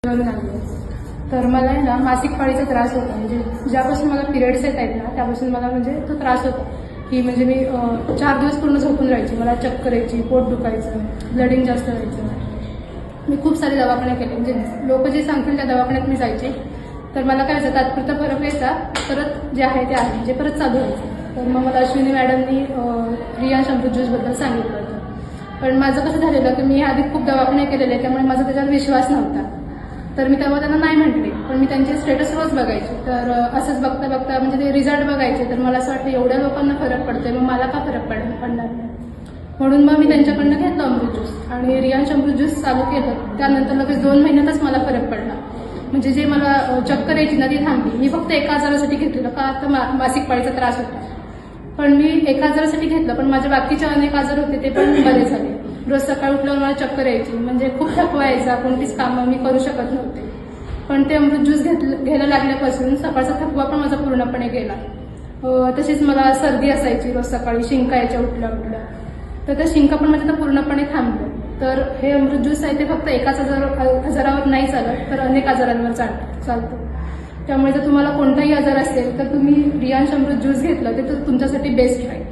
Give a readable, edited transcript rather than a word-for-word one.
तर मला आहे ना मासिक पाळीचा त्रास होता. म्हणजे ज्यापासून मला पिरियड्स येत आहेत ना त्यापासून मला म्हणजे तो त्रास होता की म्हणजे मी 4 दिवस पूर्ण झोपून राहायची. मला चक्कर यायची, पोट दुखायचं, ब्लडिंग जास्त व्हायचं. मी खूप सारे दवाखाने केले, म्हणजे लोक जे सांगतील त्या दवाखान्यात मी जायचे. तर मला काय व्हायचं, तात्पुरता फरक यायचा, परत जे आहे ते आहे म्हणजे परत चालू व्हायचं. तर मग मला अश्विनी मॅडमनी रियांश अमृत ज्यूसबद्दल सांगितलं होतं. पण माझं कसं झालेलं की मी आधी खूप दवाखाने केलेले, त्यामुळे माझा त्याच्यावर विश्वास नव्हता. तर मी तेव्हा त्यांना नाही म्हटले, पण मी त्यांचे स्टेटस रोज बघायचे. तर असंच बघता बघता म्हणजे ते रिझल्ट बघायचे, तर मला असं वाटतं एवढ्या लोकांना फरक पडतोय, मग मला का फरक पडणार नाही. म्हणून मग मी त्यांच्याकडनं घेतलं अमृत ज्यूस आणि रियांश अमृत ज्यूस चालू केलं. त्यानंतर लगेच 2 महिन्यातच मला फरक पडला. म्हणजे जे मला चक्कर यायची ना ती थांबली. मी फक्त एका आजारासाठी घेतलेलं, का आता मासिक पाळीचा त्रास होता. पण मी एका आजारासाठी घेतलं, पण माझे बाकीचे अनेक आजार होते ते पण बरे झाले. रोज सकाळी उठल्यावर मला चक्कर यायची, म्हणजे खूप थकवा यायचा, कोणतीच कामं मी करू शकत नव्हते. पण ते अमृत ज्यूस घ्यायला लागल्यापासून सकाळचा थकवा पण माझा पूर्णपणे गेला. तशीच मला सर्दी असायची, रोज सकाळी शिंका यायच्या उठल्या उठल्या, तर त्या शिंका पण माझ्या पूर्णपणे थांबल्या. तर हे अमृत ज्यूस आहे ते फक्त एकाच आजारावर नाही चालत, तर अनेक आजारांवर चालतं. त्यामुळे जर तुम्हाला कोणताही आजार असेल तर तुम्ही रियांश अमृत ज्यूस घेतलं ते तुमच्यासाठी बेस्ट राहील.